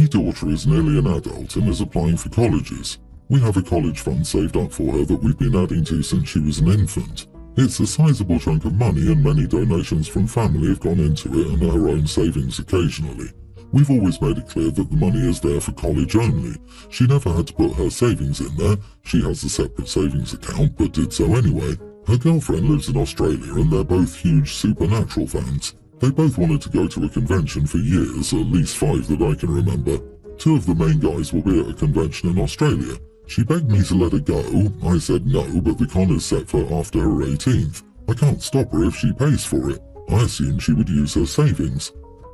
My daughter is nearly an adult and is applying for colleges. We have a college fund saved up for her that we've been adding to since she was an infant. It's a sizable chunk of money and many donations from family have gone into it and her own savings occasionally. We've always made it clear that the money is there for college only. She never had to put her savings in there. She has a separate savings account, but did so anyway. Her girlfriend lives in Australia and they're both huge Supernatural fans. They both wanted to go to a convention for years, at least 5 that I can remember. 2 of the main guys will be at a convention in Australia. She begged me to let her go. I said no, but the con is set for after her 18th. I can't stop her if she pays for it. I assumed she would use her savings.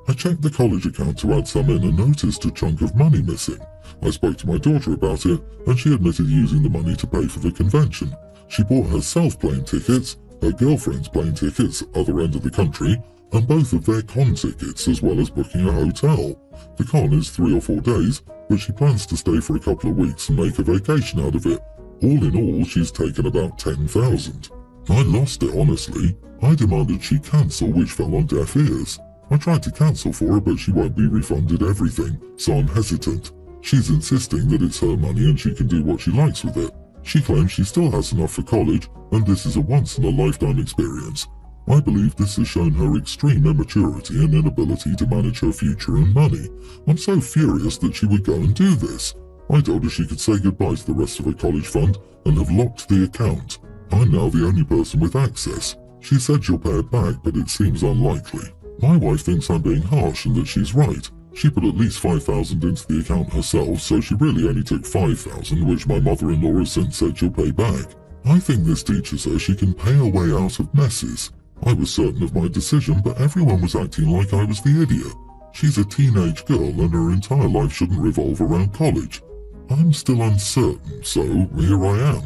I checked the college account to add some in and noticed a chunk of money missing. I spoke to my daughter about it, and she admitted using the money to pay for the convention. She bought herself plane tickets, her girlfriend's plane tickets, other end of the country, and both of their con tickets, as well as booking a hotel. The con is 3 or 4 days, but she plans to stay for a couple of weeks and make a vacation out of it. All in all, she's taken about $10,000. I lost it, honestly. I demanded she cancel, which fell on deaf ears. I tried to cancel for her, but she won't be refunded everything, so I'm hesitant. She's insisting that it's her money and she can do what she likes with it. She claims she still has enough for college, and this is a once-in-a-lifetime experience. I believe this has shown her extreme immaturity and inability to manage her future and money. I'm so furious that she would go and do this. I told her she could say goodbye to the rest of her college fund and have locked the account. I'm now the only person with access. She said she'll pay it back, but it seems unlikely. My wife thinks I'm being harsh and that she's right. She put at least $5,000 into the account herself, so she really only took $5,000, which my mother-in-law has since said she'll pay back. I think this teaches her she can pay her way out of messes. I was certain of my decision, but everyone was acting like I was the idiot. She's a teenage girl and her entire life shouldn't revolve around college. I'm still uncertain, so here I am.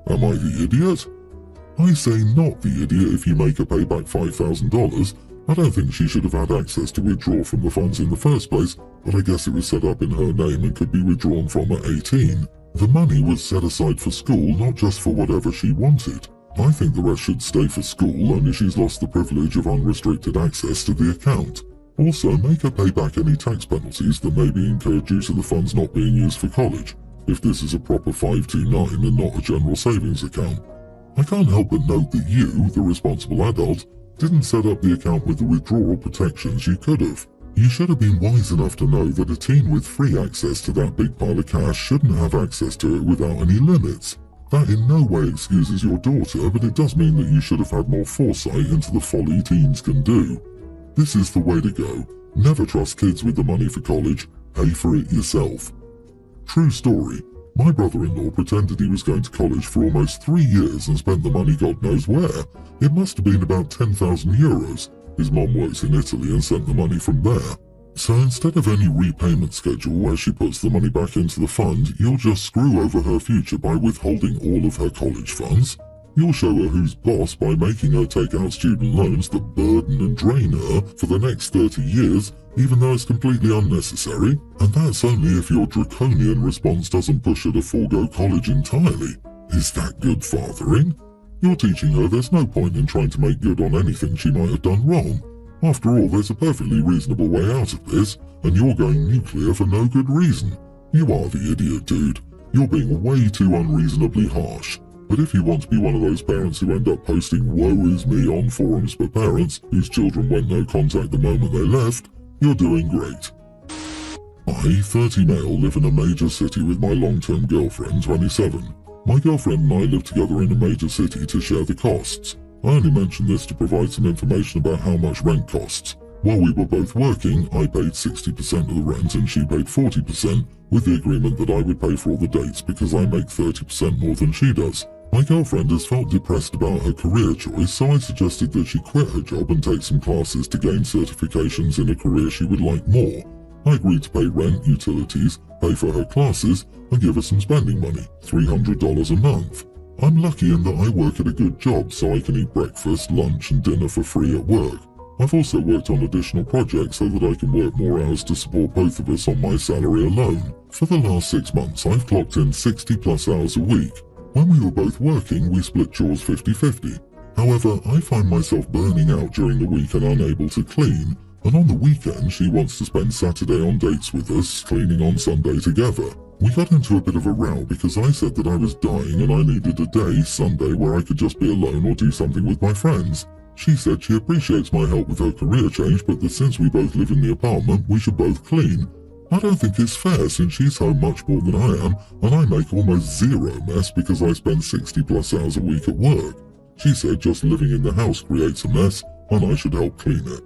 Am I the idiot? I say not the idiot if you make her pay back $5,000. I don't think she should have had access to withdraw from the funds in the first place, but I guess it was set up in her name and could be withdrawn from at 18. The money was set aside for school, not just for whatever she wanted. I think the rest should stay for school, only she's lost the privilege of unrestricted access to the account. Also, make her pay back any tax penalties that may be incurred due to the funds not being used for college, if this is a proper 529 and not a general savings account. I can't help but note that you, the responsible adult, didn't set up the account with the withdrawal protections you could have. You should have been wise enough to know that a teen with free access to that big pile of cash shouldn't have access to it without any limits. That in no way excuses your daughter, but it does mean that you should have had more foresight into the folly teens can do. This is the way to go. Never trust kids with the money for college. Pay for it yourself. True story. My brother-in-law pretended he was going to college for almost 3 years and spent the money God knows where. It must have been about 10,000 euros. His mom works in Italy and sent the money from there. So instead of any repayment schedule where she puts the money back into the fund, you'll just screw over her future by withholding all of her college funds. You'll show her who's boss by making her take out student loans that burden and drain her for the next 30 years, even though it's completely unnecessary. And that's only if your draconian response doesn't push her to forego college entirely. Is that good fathering? You're teaching her there's no point in trying to make good on anything she might have done wrong. After all, there's a perfectly reasonable way out of this, and you're going nuclear for no good reason. You are the idiot, dude. You're being way too unreasonably harsh. But if you want to be one of those parents who end up posting woe is me on forums for parents whose children went no contact the moment they left, you're doing great. I, 30 male, live in a major city with my long-term girlfriend, 27. My girlfriend and I live together in a major city to share the costs. I only mention this to provide some information about how much rent costs. While we were both working, I paid 60% of the rent and she paid 40%, with the agreement that I would pay for all the dates because I make 30% more than she does. My girlfriend has felt depressed about her career choice, so I suggested that she quit her job and take some classes to gain certifications in a career she would like more. I agreed to pay rent, utilities, pay for her classes, and give her some spending money, $300 a month. I'm lucky in that I work at a good job so I can eat breakfast, lunch and dinner for free at work. I've also worked on additional projects so that I can work more hours to support both of us on my salary alone. For the last 6 months, I've clocked in 60 plus hours a week. When we were both working, we split chores 50-50. However, I find myself burning out during the week and unable to clean, And on the weekend, she wants to spend Saturday on dates with us, cleaning on Sunday together. We got into a bit of a row because I said that I was dying and I needed a day, Sunday, where I could just be alone or do something with my friends. She said she appreciates my help with her career change, but that since we both live in the apartment, we should both clean. I don't think it's fair since she's home much more than I am, and I make almost zero mess because I spend 60 plus hours a week at work. She said just living in the house creates a mess, and I should help clean it.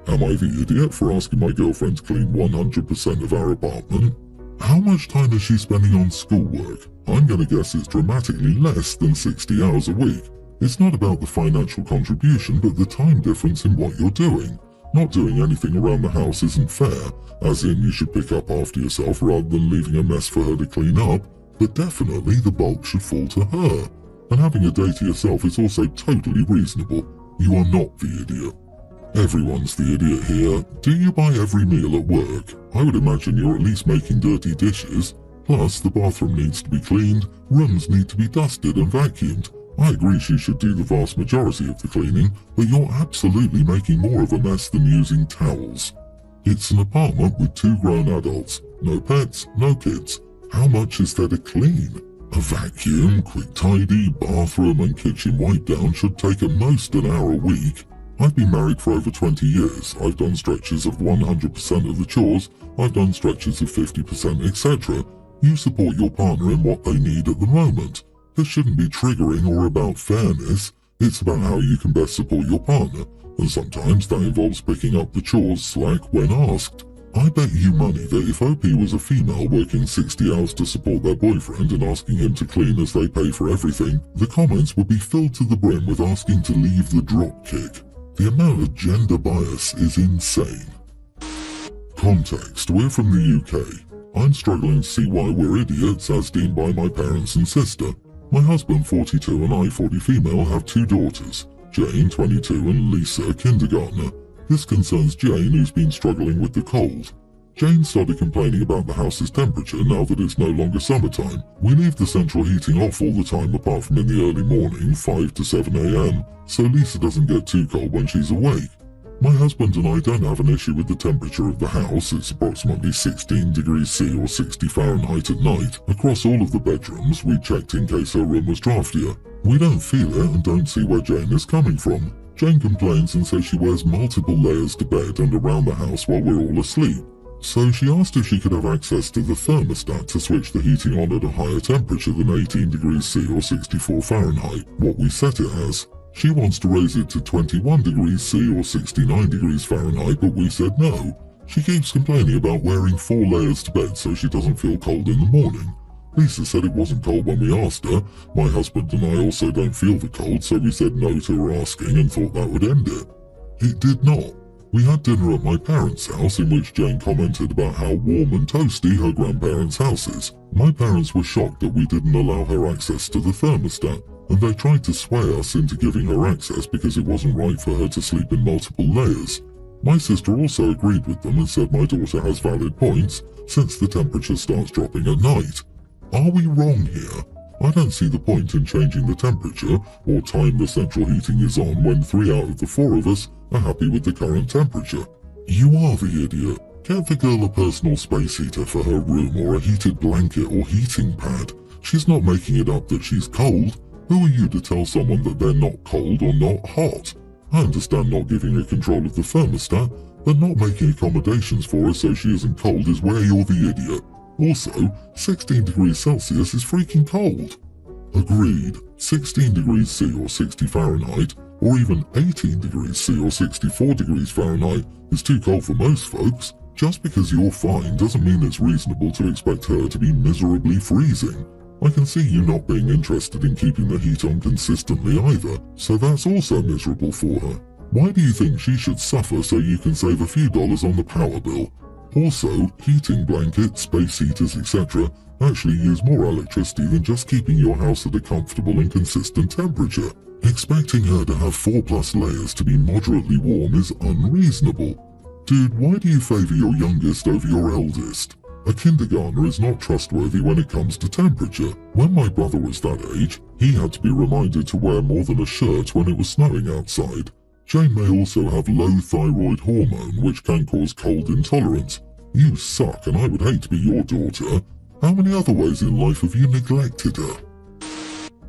Am I the idiot for asking my girlfriend to clean 100% of our apartment? How much time is she spending on schoolwork? I'm gonna guess it's dramatically less than 60 hours a week. It's not about the financial contribution, but the time difference in what you're doing. Not doing anything around the house isn't fair, as in you should pick up after yourself rather than leaving a mess for her to clean up, but definitely the bulk should fall to her. And having a day to yourself is also totally reasonable. You are not the idiot. Everyone's the idiot here. Do you buy every meal at work? I would imagine you're at least making dirty dishes. Plus, the bathroom needs to be cleaned, rooms need to be dusted and vacuumed. I agree she should do the vast majority of the cleaning, but you're absolutely making more of a mess than using towels. It's an apartment with 2 grown adults. No pets, no kids. How much is there to clean? A vacuum, quick tidy, bathroom and kitchen wipe down should take at most an hour a week. I've been married for over 20 years. I've done stretches of 100% of the chores. I've done stretches of 50%, etc. You support your partner in what they need at the moment. This shouldn't be triggering or about fairness. It's about how you can best support your partner, and sometimes that involves picking up the chores slack when asked. I bet you money that if OP was a female working 60 hours to support their boyfriend and asking him to clean as they pay for everything, the comments would be filled to the brim with asking to leave the dropkick. The amount of gender bias is insane. Context: we're from the UK. I'm struggling to see why we're idiots as deemed by my parents and sister. My husband, 42, and I, 40 female, have 2 daughters, Jane, 22, and Lisa, kindergartner. This concerns Jane, who's been struggling with the cold. Jane started complaining about the house's temperature now that it's no longer summertime. We leave the central heating off all the time apart from in the early morning, 5 to 7 a.m, so Lisa doesn't get too cold when she's awake. My husband and I don't have an issue with the temperature of the house. It's approximately 16 degrees C or 60 Fahrenheit at night. Across all of the bedrooms, we checked in case her room was draftier. We don't feel it and don't see where Jane is coming from. Jane complains and says she wears multiple layers to bed and around the house while we're all asleep. So she asked if she could have access to the thermostat to switch the heating on at a higher temperature than 18 degrees C or 64 Fahrenheit, what we set it as. She wants to raise it to 21 degrees C or 69 degrees Fahrenheit, but we said no. She keeps complaining about wearing 4 layers to bed so she doesn't feel cold in the morning. Lisa said it wasn't cold when we asked her. My husband and I also don't feel the cold, so we said no to her asking and thought that would end it. It did not. We had dinner at my parents' house in which Jane commented about how warm and toasty her grandparents' house is. My parents were shocked that we didn't allow her access to the thermostat, and they tried to sway us into giving her access because it wasn't right for her to sleep in multiple layers. My sister also agreed with them and said my daughter has valid points since the temperature starts dropping at night. Are we wrong here? I don't see the point in changing the temperature or time the central heating is on when 3 out of the 4 of us are happy with the current temperature. You are the idiot. Get the girl a personal space heater for her room or a heated blanket or heating pad. She's not making it up that she's cold. Who are you to tell someone that they're not cold or not hot? I understand not giving her control of the thermostat, but not making accommodations for her so she isn't cold is where you're the idiot. Also, 16 degrees Celsius is freaking cold. Agreed, 16 degrees C or 60 Fahrenheit, or even 18 degrees C or 64 degrees Fahrenheit is too cold for most folks. Just because you're fine doesn't mean it's reasonable to expect her to be miserably freezing. I can see you not being interested in keeping the heat on consistently either, so that's also miserable for her. Why do you think she should suffer so you can save a few dollars on the power bill? Also, heating blankets, space heaters, etc. actually use more electricity than just keeping your house at a comfortable and consistent temperature. Expecting her to have 4+ layers to be moderately warm is unreasonable. Dude, why do you favor your youngest over your eldest? A kindergartner is not trustworthy when it comes to temperature. When my brother was that age, he had to be reminded to wear more than a shirt when it was snowing outside. Jane may also have low thyroid hormone, which can cause cold intolerance. You suck, and I would hate to be your daughter. How many other ways in life have you neglected her?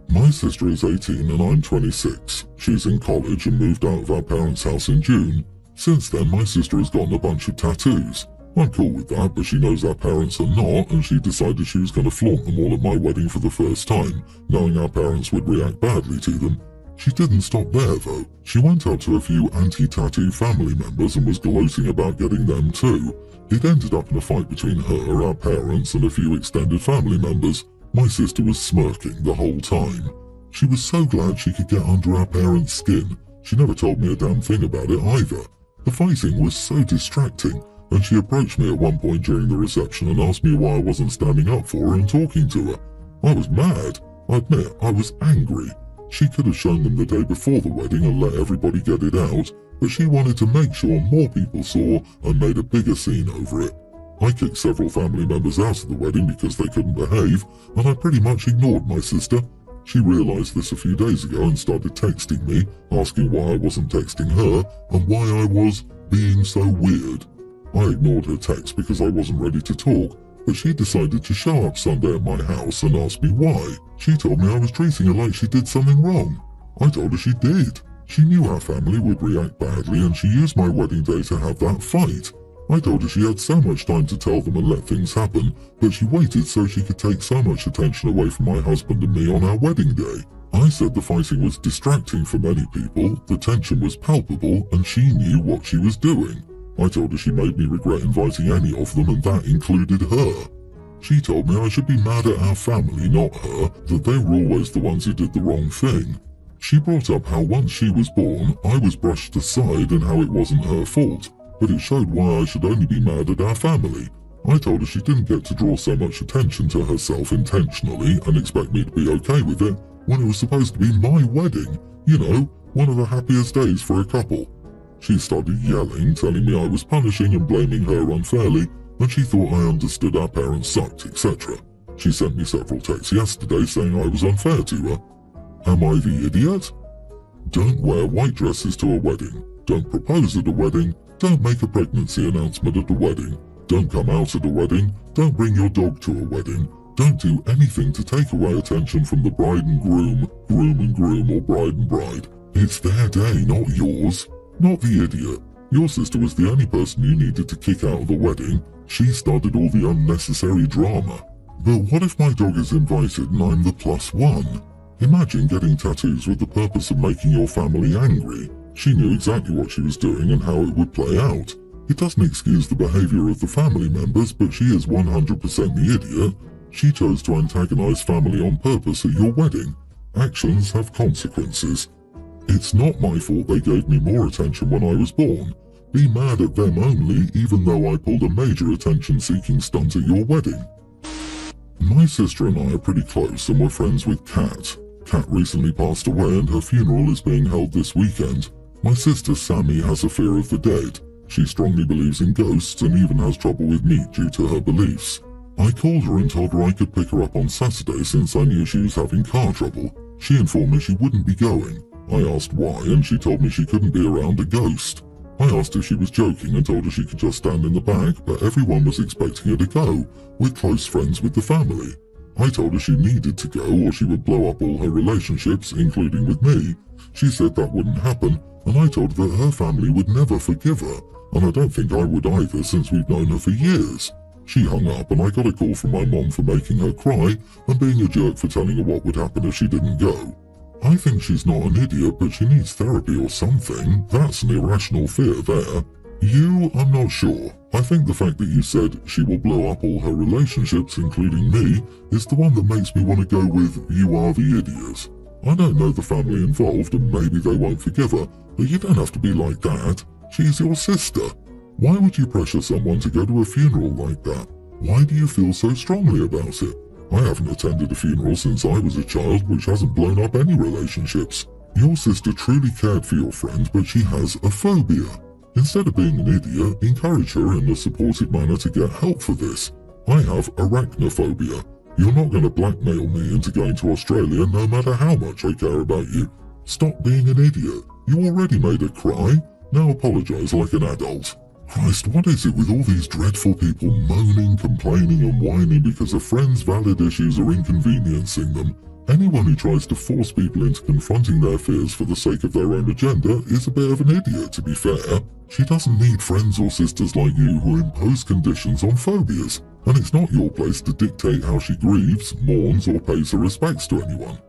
My sister is 18 and I'm 26. She's in college and moved out of our parents' house in June. Since then, my sister has gotten a bunch of tattoos. I'm cool with that, but she knows our parents are not, and she decided she was going to flaunt them all at my wedding for the first time, knowing our parents would react badly to them. She didn't stop there, though. She went up to a few anti-tattoo family members and was gloating about getting them too. It ended up in a fight between her, our parents, and a few extended family members. My sister was smirking the whole time. She was so glad she could get under our parents' skin. She never told me a damn thing about it either. The fighting was so distracting, and she approached me at one point during the reception and asked me why I wasn't standing up for her and talking to her. I was mad. I admit, I was angry. She could have shown them the day before the wedding and let everybody get it out, but she wanted to make sure more people saw and made a bigger scene over it. I kicked several family members out of the wedding because they couldn't behave, and I pretty much ignored my sister. She realised this a few days ago and started texting me, asking why I wasn't texting her and why I was being so weird. I ignored her text because I wasn't ready to talk, but she decided to show up Sunday at my house and asked me why. She told me I was treating her like she did something wrong. I told her she did. She knew our family would react badly and she used my wedding day to have that fight. I told her she had so much time to tell them and let things happen, but she waited so she could take so much attention away from my husband and me on our wedding day. I said the fighting was distracting for many people, the tension was palpable, and she knew what she was doing. I told her she made me regret inviting any of them, and that included her. She told me I should be mad at our family, not her, that they were always the ones who did the wrong thing. She brought up how once she was born, I was brushed aside and how it wasn't her fault, but it showed why I should only be mad at our family. I told her she didn't get to draw so much attention to herself intentionally and expect me to be okay with it when it was supposed to be my wedding. You know, one of the happiest days for a couple. She started yelling, telling me I was punishing and blaming her unfairly, and she thought I understood our parents sucked, etc. She sent me several texts yesterday saying I was unfair to her. Am I the idiot? Don't wear white dresses to a wedding. Don't propose at a wedding. Don't make a pregnancy announcement at a wedding. Don't come out at a wedding. Don't bring your dog to a wedding. Don't do anything to take away attention from the bride and groom, or bride and bride. It's their day, not yours. Not the idiot. Your sister was the only person you needed to kick out of the wedding. She started all the unnecessary drama. But what if my dog is invited and I'm the +1? Imagine getting tattoos with the purpose of making your family angry. She knew exactly what she was doing and how it would play out. It doesn't excuse the behavior of the family members, but she is 100% the idiot. She chose to antagonize family on purpose at your wedding. Actions have consequences. It's not my fault they gave me more attention when I was born. Be mad at them only, even though I pulled a major attention-seeking stunt at your wedding. My sister and I are pretty close and we're friends with Kat. Kat recently passed away and her funeral is being held this weekend. My sister Sammy has a fear of the dead. She strongly believes in ghosts and even has trouble with meat due to her beliefs. I called her and told her I could pick her up on Saturday since I knew she was having car trouble. She informed me she wouldn't be going. I asked why and she told me she couldn't be around a ghost. I asked if she was joking and told her she could just stand in the back, but everyone was expecting her to go. We're close friends with the family. I told her she needed to go or she would blow up all her relationships, including with me. She said that wouldn't happen, and I told her that her family would never forgive her, and I don't think I would either since we've known her for years. She hung up and I got a call from my mom for making her cry and being a jerk for telling her what would happen if she didn't go. I think she's not an idiot, but she needs therapy or something. That's an irrational fear there. You, I'm not sure. I think the fact that you said she will blow up all her relationships, including me, is the one that makes me want to go with you are the idiot. I don't know the family involved and maybe they won't forgive her, but you don't have to be like that. She's your sister. Why would you pressure someone to go to a funeral like that? Why do you feel so strongly about it? I haven't attended a funeral since I was a child, which hasn't blown up any relationships. Your sister truly cared for your friend, but she has a phobia. Instead of being an idiot, encourage her in a supportive manner to get help for this. I have arachnophobia. You're not going to blackmail me into going to Australia no matter how much I care about you. Stop being an idiot. You already made her cry. Now apologise like an adult. Christ, what is it with all these dreadful people moaning, complaining and whining because a friend's valid issues are inconveniencing them? Anyone who tries to force people into confronting their fears for the sake of their own agenda is a bit of an idiot, to be fair. She doesn't need friends or sisters like you who impose conditions on phobias, and it's not your place to dictate how she grieves, mourns or pays her respects to anyone.